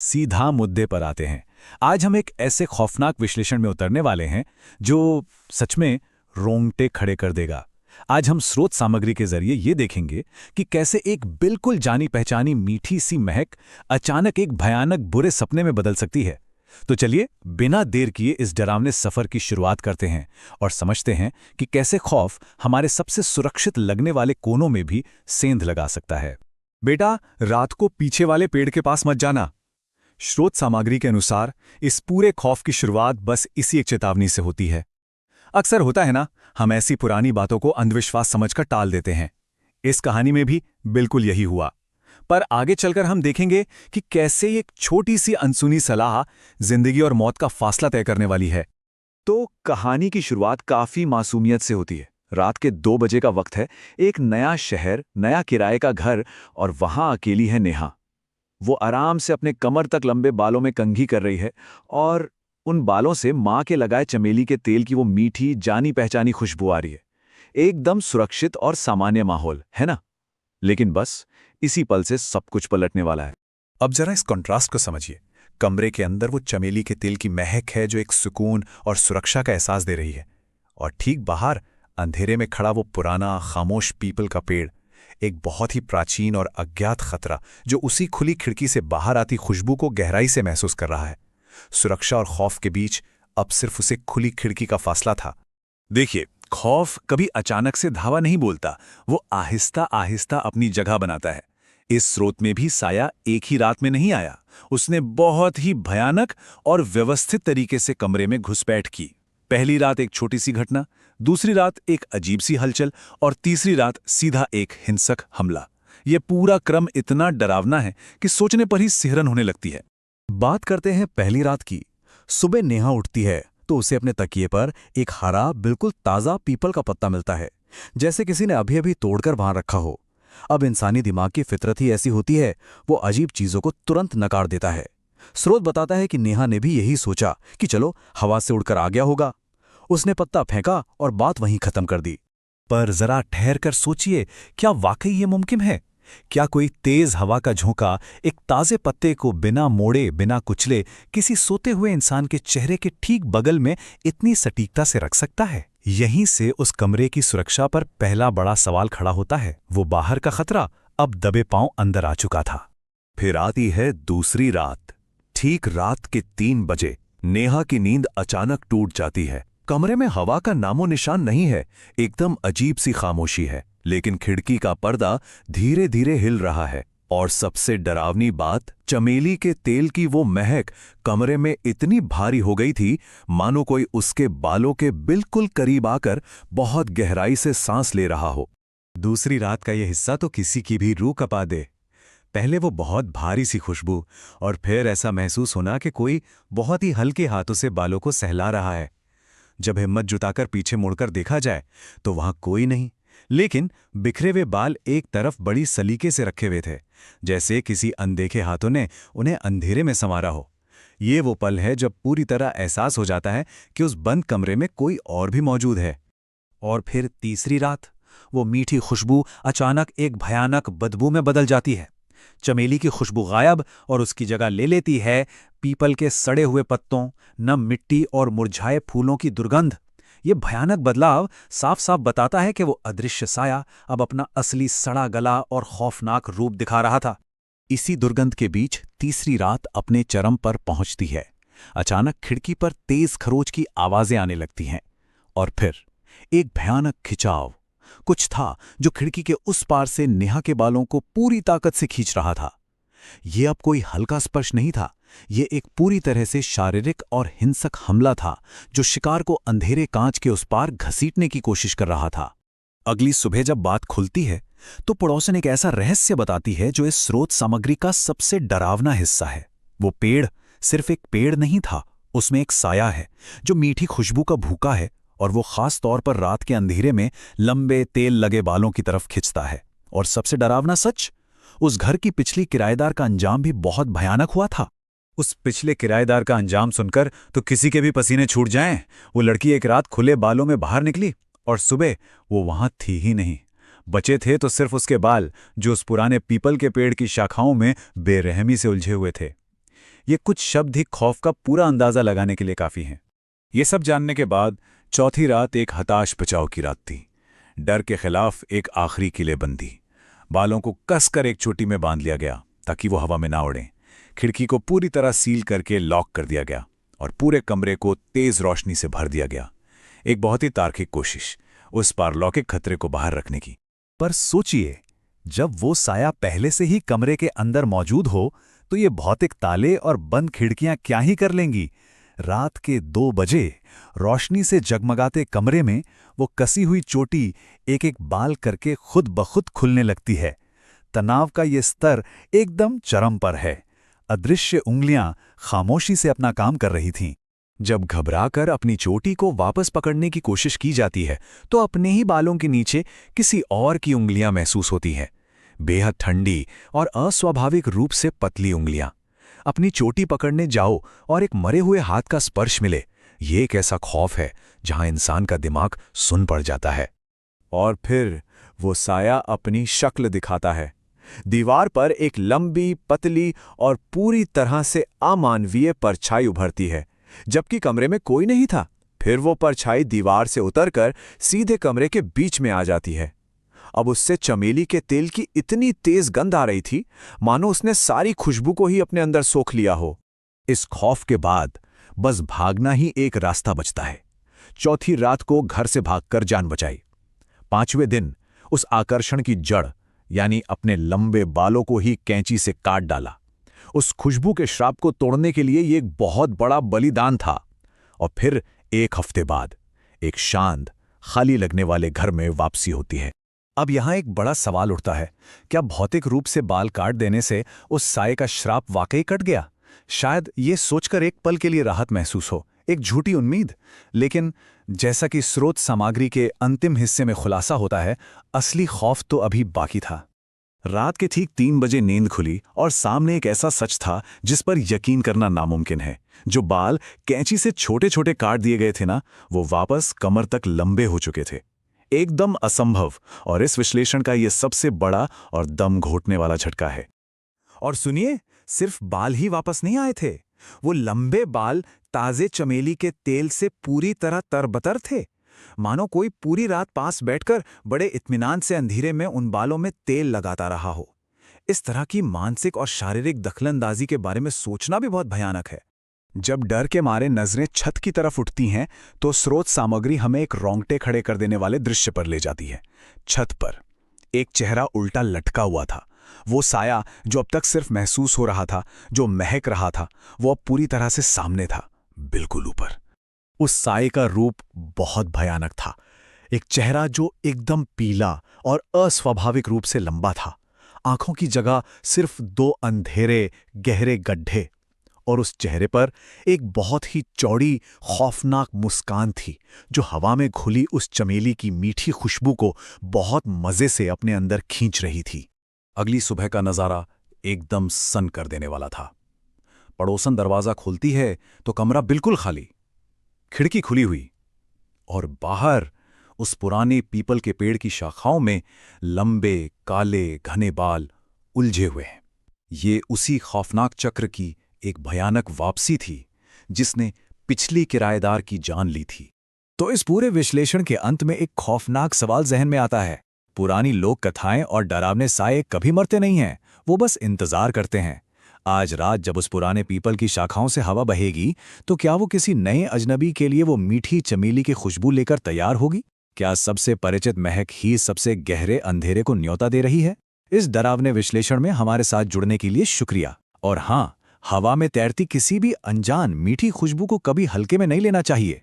सीधा मुद्दे पर आते हैं। आज हम एक ऐसे खौफनाक विश्लेषण में उतरने वाले हैं जो सच में रोंगटे खड़े कर देगा। आज हम स्रोत सामग्री के जरिए ये देखेंगे कि कैसे एक बिल्कुल जानी पहचानी मीठी सी महक अचानक एक भयानक बुरे सपने में बदल सकती है। तो चलिए बिना देर किए इस डरावने सफर की शुरुआत करते हैं और समझते हैं कि कैसे खौफ हमारे सबसे सुरक्षित लगने वाले कोनों में भी सेंध लगा सकता है। बेटा, रात को पीछे वाले पेड़ के पास मत जाना। स्रोत सामग्री के अनुसार इस पूरे खौफ की शुरुआत बस इसी एक चेतावनी से होती है। अक्सर होता है ना, हम ऐसी पुरानी बातों को अंधविश्वास समझकर टाल देते हैं। इस कहानी में भी बिल्कुल यही हुआ। पर आगे चलकर हम देखेंगे कि कैसे एक छोटी सी अनसुनी सलाह जिंदगी और मौत का फासला तय करने वाली है। तो कहानी की शुरुआत काफी मासूमियत से होती है। रात के 2 बजे का वक्त है। एक नया शहर, नया किराए का घर, और वहां अकेली है नेहा। वो आराम से अपने कमर तक लंबे बालों में कंघी कर रही है और उन बालों से मां के लगाए चमेली के तेल की वो मीठी जानी पहचानी खुशबू आ रही है। एकदम सुरक्षित और सामान्य माहौल है ना। लेकिन बस इसी पल से सब कुछ पलटने वाला है। अब जरा इस कंट्रास्ट को समझिए। कमरे के अंदर वो चमेली के तेल की महक है जो एक सुकून और सुरक्षा का एहसास दे रही है, और ठीक बाहर अंधेरे में खड़ा वो पुराना खामोश पीपल का पेड़, एक बहुत ही प्राचीन और अज्ञात खतरा जो उसी खुली खिड़की से बाहर आती खुशबू को गहराई से महसूस कर रहा है। सुरक्षा और खौफ के बीच अब सिर्फ उसे खुली खिड़की का फासला था। देखिए, खौफ कभी अचानक से धावा नहीं बोलता, वो आहिस्ता आहिस्ता अपनी जगह बनाता है। इस स्रोत में भी साया एक ही रात में नहीं आया। उसने बहुत ही भयानक और व्यवस्थित तरीके से कमरे में घुसपैठ की। पहली रात एक छोटी सी घटना, दूसरी रात एक अजीब सी हलचल, और तीसरी रात सीधा एक हिंसक हमला। यह पूरा क्रम इतना डरावना है कि सोचने पर ही सिहरन होने लगती है। बात करते हैं पहली रात की। सुबह नेहा उठती है तो उसे अपने तकिए पर एक हरा, बिल्कुल ताज़ा पीपल का पत्ता मिलता है, जैसे किसी ने अभी अभी तोड़कर वहां रखा हो। अब इंसानी दिमाग की फितरत ही ऐसी होती है, वो अजीब चीजों को तुरंत नकार देता है। स्रोत बताता है कि नेहा ने भी यही सोचा कि चलो हवा से उड़कर आ गया होगा। उसने पत्ता फेंका और बात वहीं खत्म कर दी। पर जरा ठहर कर सोचिए, क्या वाकई ये मुमकिन है? क्या कोई तेज हवा का झोंका एक ताजे पत्ते को बिना मोड़े, बिना कुचले किसी सोते हुए इंसान के चेहरे के ठीक बगल में इतनी सटीकता से रख सकता है? यहीं से उस कमरे की सुरक्षा पर पहला बड़ा सवाल खड़ा होता है। वो बाहर का खतरा अब दबे पांव अंदर आ चुका था। फिर आती है दूसरी रात। ठीक रात के 3 बजे नेहा की नींद अचानक टूट जाती है। कमरे में हवा का नामो निशान नहीं है, एकदम अजीब सी खामोशी है। लेकिन खिड़की का पर्दा धीरे धीरे हिल रहा है, और सबसे डरावनी बात, चमेली के तेल की वो महक कमरे में इतनी भारी हो गई थी मानो कोई उसके बालों के बिल्कुल करीब आकर बहुत गहराई से सांस ले रहा हो। दूसरी रात का ये हिस्सा तो किसी की भी रूह कपा दे। पहले वो बहुत भारी सी खुशबू, और फिर ऐसा महसूस होना कि कोई बहुत ही हल्के हाथों से बालों को सहला रहा है। जब हिम्मत जुटाकर पीछे मुड़कर देखा जाए तो वहां कोई नहीं, लेकिन बिखरे हुए बाल एक तरफ बड़ी सलीके से रखे हुए थे, जैसे किसी अनदेखे हाथों ने उन्हें अंधेरे में संवारा हो। ये वो पल है जब पूरी तरह एहसास हो जाता है कि उस बंद कमरे में कोई और भी मौजूद है। और फिर तीसरी रात, वो मीठी खुशबू अचानक एक भयानक बदबू में बदल जाती है। चमेली की खुशबू गायब और उसकी जगह ले लेती है पीपल के सड़े हुए पत्तों, नम मिट्टी और मुरझाए फूलों की दुर्गंध। ये भयानक बदलाव साफ साफ बताता है कि वो अदृश्य साया अब अपना असली सड़ा गला और खौफनाक रूप दिखा रहा था। इसी दुर्गंध के बीच तीसरी रात अपने चरम पर पहुंचती है। अचानक खिड़की पर तेज खरोच की आवाजें आने लगती हैं, और फिर एक भयानक खिंचाव। कुछ था जो खिड़की के उस पार से नेहा के बालों को पूरी ताकत से खींच रहा था। ये अब कोई हल्का स्पर्श नहीं था, ये एक पूरी तरह से शारीरिक और हिंसक हमला था जो शिकार को अंधेरे कांच के उस पार घसीटने की कोशिश कर रहा था। अगली सुबह जब बात खुलती है तो पड़ोसन एक ऐसा रहस्य बताती है जो इस स्रोत सामग्री का सबसे डरावना हिस्सा है। वो पेड़ सिर्फ एक पेड़ नहीं था, उसमें एक साया है जो मीठी खुशबू का भूखा है, और वो खास तौर पर रात के अंधेरे में लंबे तेल लगे बालों की तरफ खिंचता है। और सबसे डरावना सच, उस घर की पिछली किराएदार का अंजाम भी बहुत भयानक हुआ था। उस पिछले किराएदार का अंजाम सुनकर तो किसी के भी पसीने छूट जाएं। वो लड़की एक रात खुले बालों में बाहर निकली, और सुबह वो वहां थी ही नहीं। बचे थे तो सिर्फ उसके बाल, जो उस पुराने पीपल के पेड़ की शाखाओं में बेरहमी से उलझे हुए थे। ये कुछ शब्द ही खौफ का पूरा अंदाजा लगाने के लिए काफी हैं। ये सब जानने के बाद चौथी रात एक हताश बचाव की रात थी। डर के खिलाफ एक आखिरी किलेबंदी। बालों को कसकर एक चोटी में बांध लिया गया ताकि वो हवा में ना उड़ें। खिड़की को पूरी तरह सील करके लॉक कर दिया गया और पूरे कमरे को तेज रोशनी से भर दिया गया। एक बहुत ही तार्किक कोशिश उस पारलौकिक खतरे को बाहर रखने की। पर सोचिए, जब वो साया पहले से ही कमरे के अंदर मौजूद हो तो ये भौतिक ताले और बंद खिड़कियां क्या ही कर लेंगी। रात के 2 बजे रोशनी से जगमगाते कमरे में वो कसी हुई चोटी एक एक बाल करके खुद ब खुद खुलने लगती है। तनाव का ये स्तर एकदम चरम पर है। अदृश्य उंगलियां खामोशी से अपना काम कर रही थीं। जब घबराकर अपनी चोटी को वापस पकड़ने की कोशिश की जाती है तो अपने ही बालों के नीचे किसी और की उंगलियां महसूस होती हैं। बेहद ठंडी और अस्वाभाविक रूप से पतली उंगलियां। अपनी चोटी पकड़ने जाओ और एक मरे हुए हाथ का स्पर्श मिले, ये एक ऐसा खौफ है जहां इंसान का दिमाग सुन पड़ जाता है। और फिर वो साया अपनी शक्ल दिखाता है। दीवार पर एक लंबी, पतली और पूरी तरह से अमानवीय परछाई उभरती है, जबकि कमरे में कोई नहीं था। फिर वो परछाई दीवार से उतरकर सीधे कमरे के बीच में आ जाती है। अब उससे चमेली के तेल की इतनी तेज गंध आ रही थी मानो उसने सारी खुशबू को ही अपने अंदर सोख लिया हो। इस खौफ के बाद बस भागना ही एक रास्ता बचता है। चौथी रात को घर से भागकर जान बचाई। 5वें दिन उस आकर्षण की जड़ यानी अपने लंबे बालों को ही कैंची से काट डाला। उस खुशबू के श्राप को तोड़ने के लिए ये एक बहुत बड़ा बलिदान था। और फिर 1 हफ्ते बाद एक शांत, खाली लगने वाले घर में वापसी होती है। अब यहां एक बड़ा सवाल उठता है, क्या भौतिक रूप से बाल काट देने से उस साये का श्राप वाकई कट गया? शायद ये सोचकर एक पल के लिए राहत महसूस हो, एक झूठी उम्मीद। लेकिन जैसा कि स्रोत सामग्री के अंतिम हिस्से में खुलासा होता है, असली खौफ तो अभी बाकी था। रात के ठीक 3 बजे नींद खुली और सामने एक ऐसा सच था जिस पर यकीन करना नामुमकिन है। जो बाल कैंची से छोटे छोटे काट दिए गए थे ना, वो वापस कमर तक लंबे हो चुके थे। एकदम असंभव। और इस विश्लेषण का यह सबसे बड़ा और दम घोटने वाला झटका है। और सुनिए, सिर्फ बाल ही वापस नहीं आए थे, वो लंबे बाल ताजे चमेली के तेल से पूरी तरह तरबतर थे। मानो कोई पूरी रात पास बैठकर बड़े इत्मीनान से अंधेरे में उन बालों में तेल लगाता रहा हो। इस तरह की मानसिक और शारीरिक दखलंदाजी के बारे में सोचना भी बहुत भयानक है। जब डर के मारे नजरें छत की तरफ उठती हैं तो स्रोत सामग्री हमें एक रोंगटे खड़े कर देने वाले दृश्य पर ले जाती है। छत पर एक चेहरा उल्टा लटका हुआ था। वो साया जो अब तक सिर्फ महसूस हो रहा था, जो महक रहा था, वो अब पूरी तरह से सामने था, बिल्कुल ऊपर। उस साये का रूप बहुत भयानक था। एक चेहरा जो एकदम पीला और अस्वाभाविक रूप से लंबा था। आंखों की जगह सिर्फ 2 अंधेरे गहरे गड्ढे। और उस चेहरे पर एक बहुत ही चौड़ी खौफनाक मुस्कान थी जो हवा में घुली उस चमेली की मीठी खुशबू को बहुत मजे से अपने अंदर खींच रही थी। अगली सुबह का नज़ारा एकदम सन कर देने वाला था। पड़ोसन दरवाज़ा खोलती है तो कमरा बिल्कुल खाली, खिड़की खुली हुई और बाहर उस पुराने पीपल के पेड़ की शाखाओं में लंबे काले घने बाल उलझे हुए हैं। ये उसी खौफनाक चक्र की एक भयानक वापसी थी जिसने पिछली किराएदार की जान ली थी। तो इस पूरे विश्लेषण के अंत में एक खौफनाक सवाल जहन में आता है। पुरानी लोक कथाएं और डरावने साये कभी मरते नहीं हैं, वो बस इंतजार करते हैं। आज रात जब उस पुराने पीपल की शाखाओं से हवा बहेगी तो क्या वो किसी नए अजनबी के लिए वो मीठी चमेली की खुशबू लेकर तैयार होगी? क्या सबसे परिचित महक ही सबसे गहरे अंधेरे को न्योता दे रही है? इस डरावने विश्लेषण में हमारे साथ जुड़ने के लिए शुक्रिया। और हाँ, हवा में तैरती किसी भी अनजान मीठी खुशबू को कभी हल्के में नहीं लेना चाहिए।